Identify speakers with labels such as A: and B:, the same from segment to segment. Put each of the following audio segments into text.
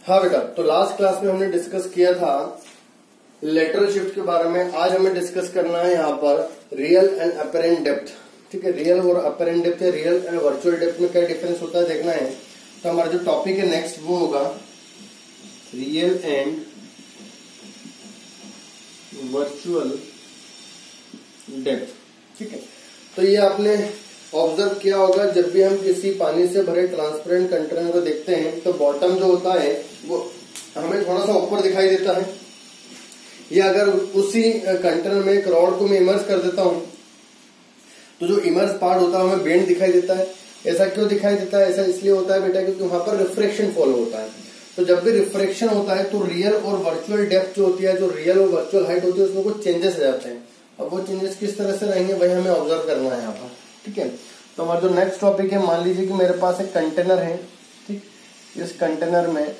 A: हाँ बेटा, तो लास्ट क्लास में हमने डिस्कस किया था लेटरल शिफ्ट के बारे में। आज हमें डिस्कस करना है यहाँ पर रियल एंड अपरेंट डेप्थ। ठीक है, रियल और अपरेंट डेप्थ या रियल एंड वर्चुअल डेप्थ में क्या डिफरेंस होता है देखना है। तो हमारा जो टॉपिक है नेक्स्ट वो होगा रियल एंड वर्चुअल डेप्थ। ठीक है, तो ये आपने ऑब्जर्व किया होगा, जब भी हम किसी पानी से भरे ट्रांसपेरेंट कंटेनर को देखते हैं तो बॉटम जो होता है वो हमें थोड़ा सा ऊपर दिखाई देता है। या अगर उसी कंटेनर में एक रॉड को मैं इमर्स कर देता हूं तो जो इमर्स पार्ट होता है हमें बेंड दिखाई देता है। ऐसा क्यों दिखाई देता है? ऐसा इसलिए होता है बेटा क्योंकि वहां पर रिफ्रैक्शन फॉलो होता है। तो जब भी रिफ्रैक्शन होता है तो रियल और वर्चुअल डेप्थ जो होती है, जो रियल और वर्चुअल हाइट होती है, उसमें कुछ चेंजेस आ जाते हैं। अब वो चेंजेस किस तरह से रहेंगे वही हमें ऑब्जर्व करना है यहाँ पर। ठीक है, तो हमारा जो नेक्स्ट टॉपिक है, मान लीजिए कि मेरे पास एक कंटेनर है। ठीक, इस कंटेनर में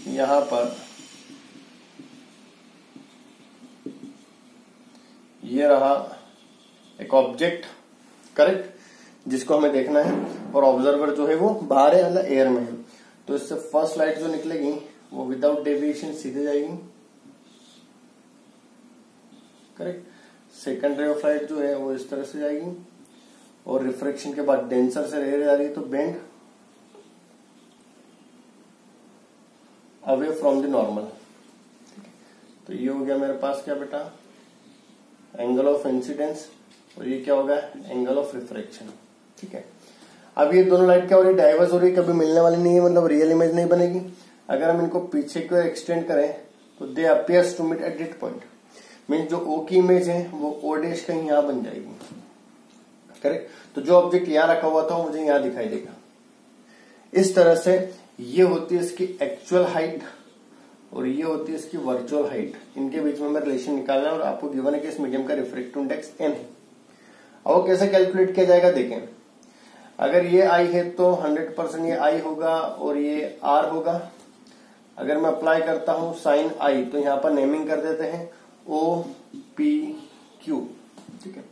A: यहां पर ये रहा एक ऑब्जेक्ट, करेक्ट, जिसको हमें देखना है और ऑब्जर्वर जो है वो बाहर है, मतलब एयर में है। तो इससे फर्स्ट लाइट जो निकलेगी वो विदाउट डेविएशन सीधे जाएगी, correct. Second ray of light जो है वो इस तरह से जाएगी और रिफ्रैक्शन के बाद डेंसर से रे जा रही है तो bend away from the normal. तो ये हो गया मेरे पास क्या बेटा, एंगल ऑफ इंसिडेंस, और ये क्या होगा, एंगल ऑफ रिफ्रैक्शन। ठीक है, अब ये दोनों लाइट क्या हो रही है, डाइवर्स हो रही है, कभी मिलने वाली नहीं है, मतलब रियल इमेज नहीं बनेगी। अगर हम इनको पीछे की ओर एक्सटेंड करें तो they appears to meet at this point, mean जो ओ की इमेज है वो ओ डैश कहीं यहां बन जाएगी, करेक्ट। तो जो ऑब्जेक्ट यहां रखा हुआ था वो मुझे यहां दिखाई देगा। इस तरह से ये होती है इसकी एक्चुअल हाइट और ये होती है इसकी वर्चुअल हाइट। इनके बीच में हमें रिलेशन निकालना है और आपको गिवन है कि इस मीडियम का रिफ्रैक्टिव इंडेक्स n है। अब वो कैसे कैलकुलेट किया जाएगा देखें। अगर ये I है तो 100% ये I होगा और ये R होगा। अगर मैं अप्लाई करता हूं साइन I तो यहां पर नेमिंग कर देते हैं OPQ। ठीक है,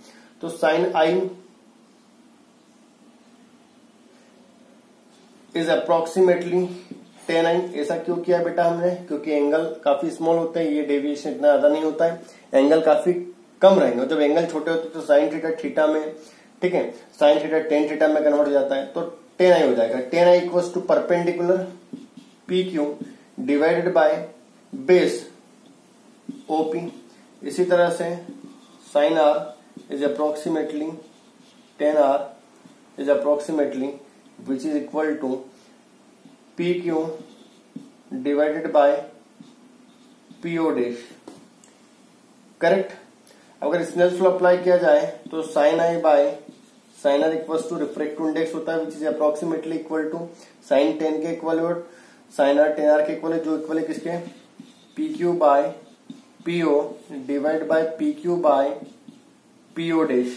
A: तो sine I is approximately 10i। ऐसा क्यों किया बेटा हमने, क्योंकि एंगल काफी स्मॉल होते हैं, ये डेविएशन इतना ज्यादा नहीं होता है, एंगल काफी कम रहेंगे। जब एंगल छोटे होते हैं तो साइन थीटा थीटा में, ठीक है, साइन थीटा टेन थीटा में कन्वर्ट हो जाता है, तो 10i हो जाएगा। 10i equals to perpendicular PQ divided by base OP। इसी तरह से sine R is approximately 10R is approximately which is equal to PQ divided by PO dash, correct. अगर स्नेल फ्लो अप्लाई किया जाए तो sine I by sine R equals to refractive index होता है which is approximately equal to sign 10 के equal और sign R 10R के equal है, जो इक्वल है किसके, PQ by PO divide by PQ by PO dash.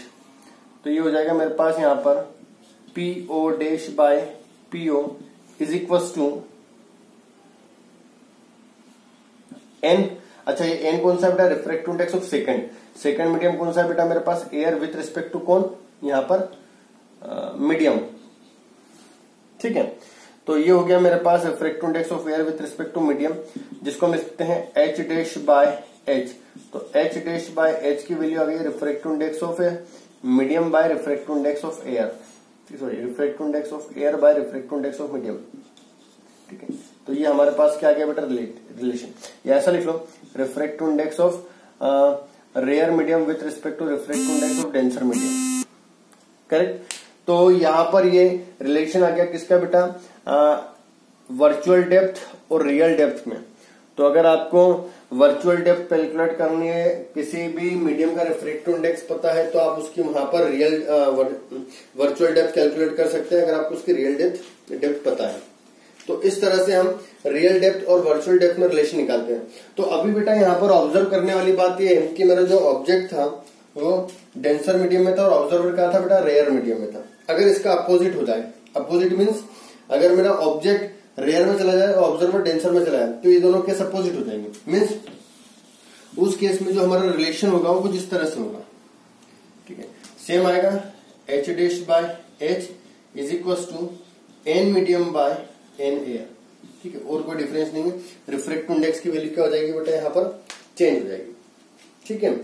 A: तो ये हो जाएगा मेरे पास यहां पर PO dash by PO is equals to n। अच्छा, ये n कौन सा बेटा, refractive index of second. Second medium कौन सा बेटा मेरे पास, एयर विथ रिस्पेक्ट टू कौन, यहां पर मीडियम। ठीक है, तो ये हो गया मेरे पास refractive index of air with respect to medium, जिसको हम लिखते हैं H डैश बाय H। तो H डैश बाय H की वैल्यू आ गई refractive index of medium by refractive index of air, sorry refractive index of air by refractive index of medium. ठीक है, तो ये हमारे पास क्या आ गया बेटा, रिलेशन। या ऐसा लिख लो, refractive index of rare medium with respect to refractive index of denser medium, correct. तो यहां पर ये रिलेशन आ गया किसका बेटा, वर्चुअल डेप्थ और रियल डेप्थ में। तो अगर आपको वर्चुअल डेप्थ कैलकुलेट करनी है, किसी भी मीडियम का रिफ्रैक्टिव इंडेक्स पता है तो आप उसकी वहां पर रियल वर्चुअल डेप्थ कैलकुलेट कर सकते हैं, अगर आपको उसकी रियल डेप्थ पता है। तो इस तरह से हम रियल डेप्थ और वर्चुअल डेप्थ में रिलेशन निकालते हैं। तो अभी बेटा यहाँ पर ऑब्जर्व करने वाली बात यह है कि मेरा जो ऑब्जेक्ट था वो डेंसर मीडियम में था और ऑब्जर्वर क्या था बेटा, रेयर मीडियम में था। अगर इसका अपोजिट हो जाए, अपोजिट मीन्स अगर मेरा ऑब्जेक्ट रेयर में चला जाए और ऑब्जर्वर डेंसर में चला जाए तो ये दोनों केस अपोजिट हो जाएंगे। मीन्स उस केस में जो हमारा रिलेशन होगा वो कुछ इस तरह से होगा। ठीक है, सेम आएगा H dash by H is equal to N medium by N air, ठीक है, और कोई डिफरेंस नहीं है। रिफ्रैक्टिव इंडेक्स की वैल्यू क्या हो जाएगी बेटा, यहाँ पर चेंज हो जाएगी, ठीक है।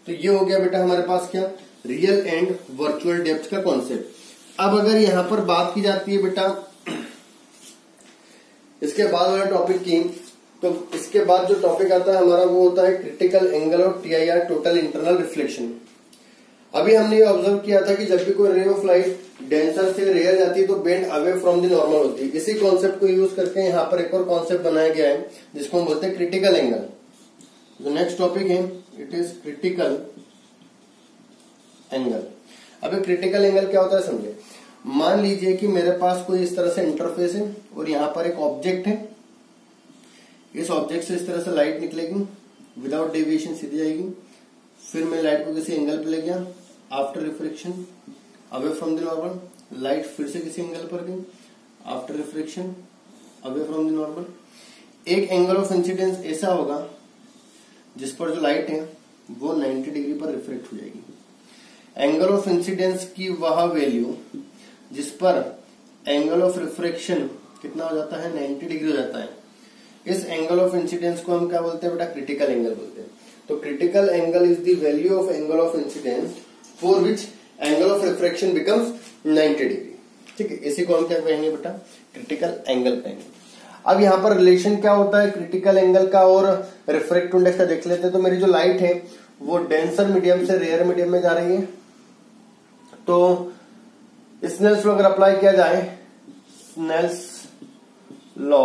A: तो ये हो गया बेटा हमारे पास क्या, रियल एंड वर्चुअल डेप्थ का कॉन्सेप्ट। अब अगर यहां पर बात की जाती है बेटा इसके बाद वाले टॉपिक की, तो इसके बाद जो टॉपिक आता है हमारा वो होता है क्रिटिकल एंगल और TIR, टोटल इंटरनल रिफ्लेक्शन। अभी हमने ये ऑब्जर्व किया था कि जब भी कोई रे ऑफ लाइट डेंसर से रेयर जाती है तो bend away from the normal होती है। इसी कॉन्सेप्ट को यूज करके यहाँ पर एक और कॉन्सेप्ट बनाया गया है जिसको हम बोलते हैं क्रिटिकल एंगल। जो नेक्स्ट टॉपिक है इट इज क्रिटिकल एंगल। अब क्रिटिकल एंगल क्या होता है समझे। मान लीजिए कि मेरे पास कोई इस तरह से इंटरफेस है और यहाँ पर एक ऑब्जेक्ट है, इस ऑब्जेक्ट से इस तरह से लाइट निकलेगी विदाउट डेविएशन सीधी जाएगी, फिर मैं लाइट को किसी एंगल पर ले गया, after reflection away from the normal, light फिर से किसी एंगल पर गई, after reflection away from the normal. एक एंगल ऑफ इंसिडेंस ऐसा होगा जिस पर जो लाइट है वो 90 डिग्री पर रिफ्लेक्ट हो जाएगी। एंगल ऑफ इंसिडेंस की वह वैल्यू जिस पर एंगल ऑफ रिफ्रैक्शन कितना हो जाता है, 90 डिग्री हो जाता है। इस एंगल ऑफ इंसिडेंस को हम क्या बोलते हैं बेटा, क्रिटिकल एंगल बोलते हैं। तो critical angle is the value of angle of incidence for which angle of refraction becomes 90 degree, ठीक है। इसी को हम क्या कहेंगे बेटा, क्रिटिकल एंगल कहेंगे। अब यहाँ पर रिलेशन क्या होता है क्रिटिकल एंगल का और रिफ्रैक्टिव इंडेक्स का देख लेते हैं। तो मेरी जो लाइट है वो डेंसर मीडियम से रेयर मीडियम में जा रही है, तो स्नेल्स लॉ अगर अप्लाई किया जाए, स्नेल्स लॉ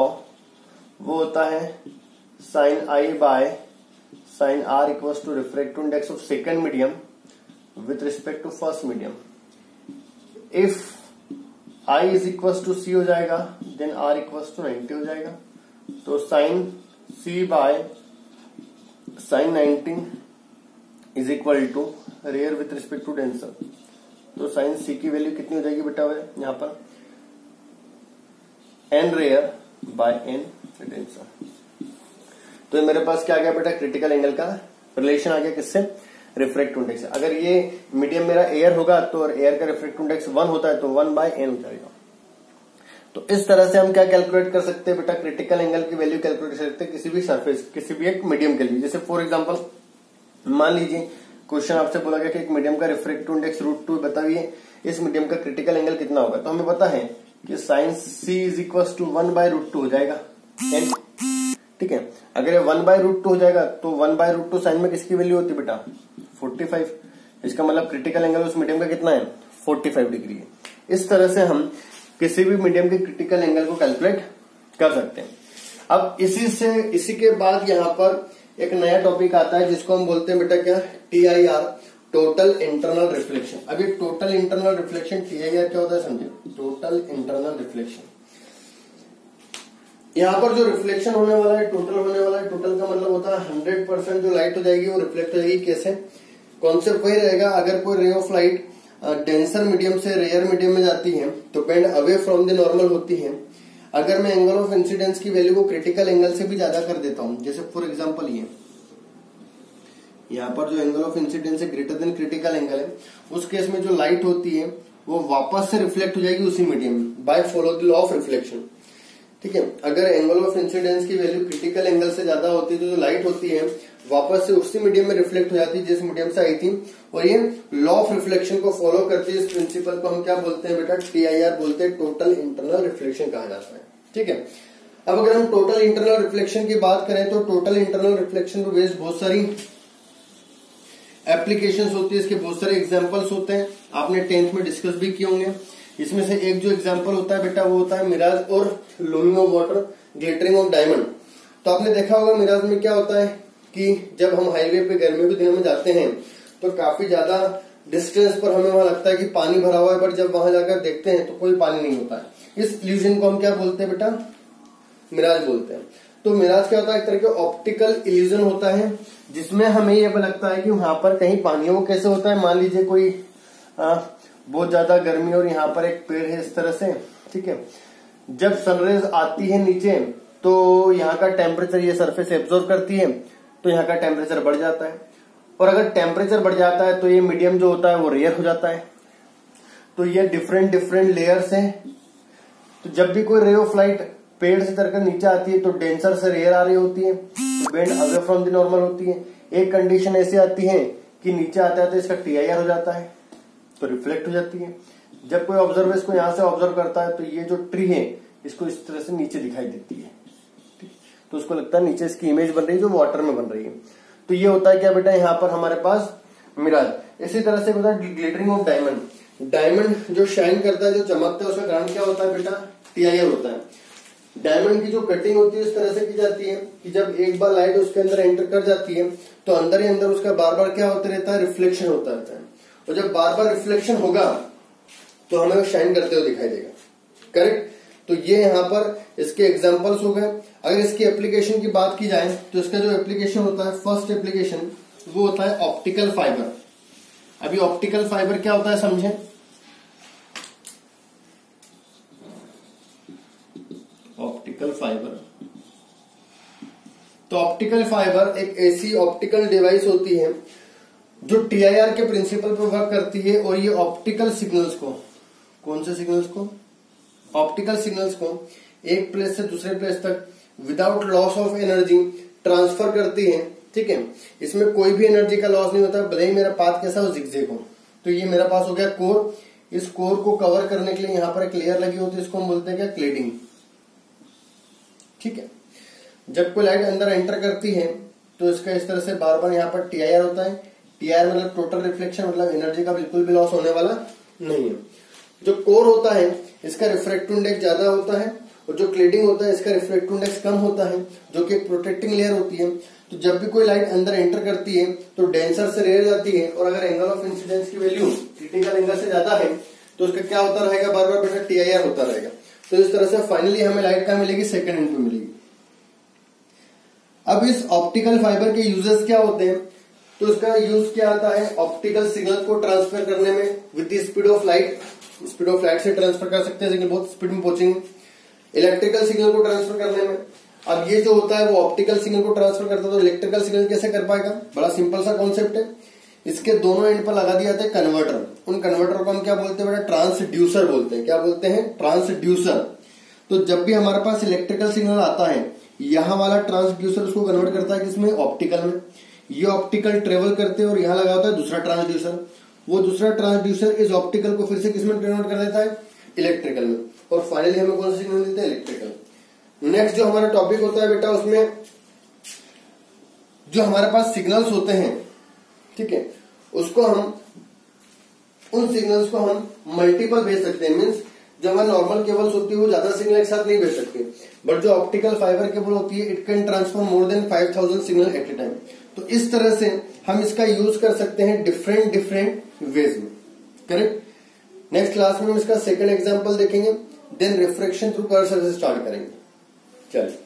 A: वो होता है sine i by sine r equals to refractive index of second medium with respect to first medium. If i is equals to C हो जाएगा देन आर इक्वल्स टू 90 हो जाएगा। तो sine C by sine 90 is equal to rare with respect to denser. तो sine C की value कितनी हो जाएगी बेटा यहाँ पर, N rare by N denser. तो मेरे पास क्या आ गया बेटा, क्रिटिकल एंगल का रिलेशन आ गया किससे, रिफ्रैक्टिव इंडेक्स। अगर ये मीडियम मेरा एयर होगा तो एयर का रिफ्रैक्टिव इंडेक्स 1 होता है तो 1 बाय एन हो जाएगा। तो इस तरह से हम क्या कैलकुलेट कर सकते हैं बेटा, क्रिटिकल एंगल की वैल्यू कैलकुलेट कर सकते हैं किसी भी सरफेस, किसी भी एक मीडियम के लिए। जैसे फॉर एग्जाम्पल मान लीजिए क्वेश्चन आपसे बोला गया कि एक मीडियम का रिफ्रैक्टिव इंडेक्स √2 बताइए, इस मीडियम का क्रिटिकल एंगल कितना होगा। तो हमें पता है कि sine C is equal to 1 by √2 हो जाएगा एन, ठीक है। अगर ये 1 बाय √2 हो जाएगा तो 1 बाय √2 साइन में किसकी वैल्यू होती है बेटा, 45। इसका मतलब क्रिटिकल एंगल उस मीडियम का कितना है, 45 डिग्री है। इस तरह से हम किसी भी मीडियम के क्रिटिकल एंगल को कैलकुलेट कर सकते हैं। अब इसी के बाद यहाँ पर एक नया टॉपिक आता है जिसको हम बोलते हैं बेटा क्या, TIR, टोटल इंटरनल रिफ्लेक्शन। अब ये टोटल इंटरनल रिफ्लेक्शन TIR क्या होता है समझे, टोटल इंटरनल रिफ्लेक्शन। यहाँ पर जो रिफ्लेक्शन होने वाला है, टोटल होने वाला है, टोटल का मतलब होता है 100% जो लाइट हो जाएगी वो रिफ्लेक्ट हो जाएगी। कैसे, कॉन्सेप्ट वही रहेगा, अगर कोई ray of light denser medium से रेयर मीडियम में जाती है तो bend away from the normal होती है। अगर मैं एंगल ऑफ इंसिडेंस की वैल्यू को क्रिटिकल एंगल से भी ज्यादा कर देता हूं, जैसे फॉर एग्जांपल ये यहाँ पर जो एंगल ऑफ इंसिडेंस है ग्रेटर देन क्रिटिकल एंगल है, उस केस में जो लाइट होती है वो वापस से रिफ्लेक्ट हो जाएगी उसी मीडियम में by follow the law of reflection, ठीक है। अगर एंगल ऑफ इंसिडेंस की वैल्यू क्रिटिकल एंगल से ज्यादा होती है तो जो लाइट होती है वापस से उसी मीडियम में रिफ्लेक्ट हो जाती है जिस मीडियम से आई थी, और ये लॉ ऑफ रिफ्लेक्शन को फॉलो करती है। इस प्रिंसिपल को हम क्या बोलते हैं बेटा, TIR बोलते हैं, टोटल इंटरनल रिफ्लेक्शन कहा जाता है, ठीक है। अब अगर हम टोटल इंटरनल रिफ्लेक्शन की बात करें तो टोटल इंटरनल रिफ्लेक्शन को बेस्ड बहुत सारी एप्लीकेशंस होती है, इसके बहुत सारे एग्जांपल्स होते हैं, आपने 10th में डिस्कस भी किए होंगे। इसमें से एक जो एग्जांपल होता है बेटा वो होता है मिराज और looming of water, glittering of diamond. तो आपने देखा होगा मिराज में क्या होता है कि जब हम हाईवे पे गर्मियों के दिनों में जाते हैं तो काफी ज्यादा डिस्टेंस पर हमें वहां लगता है कि पानी भरा हुआ है, बट जब वहां जाकर देखते हैं तो कोई पानी नहीं होता है। इस इल्यूजन को हम क्या बोलते हैं बेटा, मिराज बोलते हैं। तो मिराज क्या होता है, एक तरह का ऑप्टिकल इल्यूजन होता है जिसमें हमें ये लगता है कि वहां पर कहीं पानी है। वो कैसे होता है, मान लीजिए कोई बहुत ज्यादा गर्मी और यहाँ पर एक पेड़ है इस तरह से, ठीक है। जब सनरेज आती है नीचे तो यहाँ का टेम्परेचर ये सरफेस एब्जॉर्ब करती है तो यहाँ का टेम्परेचर बढ़ जाता है, और अगर टेम्परेचर बढ़ जाता है तो ये मीडियम जो होता है वो रेयर हो जाता है। तो ये डिफरेंट लेयर्स हैं। तो जब भी कोई रे ऑफ लाइट पेड़ से तरकर नीचे आती है तो डेंसर से रेयर आ रही होती है, bend away from the normal होती है। एक कंडीशन ऐसी आती है कि नीचे आता है तो इसका TIR हो जाता है तो रिफ्लेक्ट हो जाती है। जब कोई ऑब्जर्वर इसको यहां से ऑब्जर्व करता है तो ये जो ट्री है इसको इस तरह से नीचे दिखाई देती है, तो उसको लगता है नीचे इसकी इमेज बन रही है जो वाटर में बन रही है। तो ये होता है क्या बेटा, यहाँ पर हमारे पास मिराज। इसी तरह से होता है ग्लिटरिंग ऑफ डायमंड। डायमंड जो शाइन करता है, जो चमकता है, उसका कारण क्या होता है बेटा, TIR होता है। डायमंड की जो कटिंग होती है इस तरह से की जाती है कि जब एक बार लाइट उसके अंदर एंटर कर जाती है तो अंदर ही अंदर उसका बार बार क्या होता रहता है, रिफ्लेक्शन होता रहता है। और जब बार बार रिफ्लेक्शन होगा तो हमें शाइन करते हुए दिखाई देगा। करेक्ट। तो ये यहाँ पर इसके एग्जांपल्स हो गए। अगर इसकी एप्लीकेशन की बात की जाए तो इसका जो एप्लीकेशन होता है, फर्स्ट एप्लीकेशन वो होता है ऑप्टिकल फाइबर। अभी ऑप्टिकल फाइबर क्या होता है समझें। ऑप्टिकल फाइबर, तो ऑप्टिकल फाइबर एक ऐसी ऑप्टिकल डिवाइस होती है जो TIR के प्रिंसिपल पर वर्क करती है और ये ऑप्टिकल सिग्नल्स को, कौन से सिग्नल्स को, ऑप्टिकल सिग्नल्स को एक प्लेस से दूसरे प्लेस तक without loss of energy transfer करती है। ठीक है, इसमें कोई भी एनर्जी का लॉस नहीं होता, भले ही मेरा पाथ कैसा हो, जिगजैग हो। तो ये मेरा पास हो गया कोर। इस कोर को कवर करने के लिए यहाँ पर एक लेयर लगी होती है, इसको हम बोलते हैं क्या, क्लेडिंग। ठीक है, जब कोई लाइट अंदर एंटर करती है तो इसका इस तरह से बार बार यहाँ पर TIR होता है। TIR मतलब टोटल रिफ्लेक्शन, मतलब एनर्जी का बिल्कुल भी लॉस होने वाला नहीं है। जो कोर होता है इसका रिफ्रैक्टिव इंडेक्स ज्यादा होता है और जो क्लेडिंग होता है इसका रिफ्रैक्टिव इंडेक्स कम होता है, जो कि एक प्रोटेक्टिंग लेयर होती है। तो जब भी कोई लाइट अंदर एंटर करती है तो डेंसर से रेयर जाती है और अगर एंगल ऑफ इंसिडेंस की वैल्यू क्रिटिकल एंगल से ज्यादा है तो उसका क्या होता रहेगा, बार बार बेटा TIR होता रहेगा। तो इस तरह से फाइनली हमें लाइट कहाँ मिलेगी, सेकंड एंड पे मिलेगी। अब इस ऑप्टिकल फाइबर के यूजेस क्या होते हैं, तो इसका यूज क्या आता है, ऑप्टिकल सिग्नल को ट्रांसफर करने में with the speed of light. Speed of light से ट्रांसफर कर सकते हैं, लेकिन बहुत स्पीड में पहुंचेंगे। इलेक्ट्रिकल सिग्नल को ट्रांसफर करने में, अब ये जो होता है वो ऑप्टिकल सिग्नल को ट्रांसफर करता है, तो इलेक्ट्रिकल सिग्नल कैसे कर पाएगा, बड़ा सिंपल सा कॉन्सेप्ट है। इसके दोनों एंड पर लगा दिया जाता है कन्वर्टर। उन कन्वर्टर को हम क्या बोलते हैं बेटा, ट्रांसड्यूसर बोलते हैं। क्या बोलते हैं, ट्रांसड्यूसर। तो जब भी हमारे पास इलेक्ट्रिकल सिग्नल आता है, यहाँ वाला ट्रांसड्यूसर उसको कन्वर्ट करता है किसमें, ऑप्टिकल में। ये ऑप्टिकल ट्रेवल करते हैं और यहाँ लगा होता है दूसरा ट्रांसड्यूसर। वो दूसरा ट्रांसड्यूसर इस ऑप्टिकल को फिर से किसमें कन्वर्ट कर देता है, इलेक्ट्रिकल में। और फाइनली हमें कौन सा सिग्नल देता है, इलेक्ट्रिकल। नेक्स्ट जो हमारा टॉपिक होता है बेटा, उसमें जो हमारे पास सिग्नल्स होते हैं, ठीक है, उसको हम, उन सिग्नल्स को हम मल्टीपल भेज सकते हैं। मीन्स जो हमारी नॉर्मल केबल्स होती है वो ज्यादा सिग्नल एक साथ नहीं भेज सकते, बट जो ऑप्टिकल फाइबर केबल होती है it can transfer more than 5000 signal eight A time. तो इस तरह से हम इसका यूज कर सकते हैं डिफरेंट डिफरेंट वेज में। करेक्ट। नेक्स्ट क्लास में हम इसका सेकंड एग्जांपल देखेंगे, देन रिफ्रैक्शन थ्रू कर्सर से स्टार्ट करेंगे। चलिए।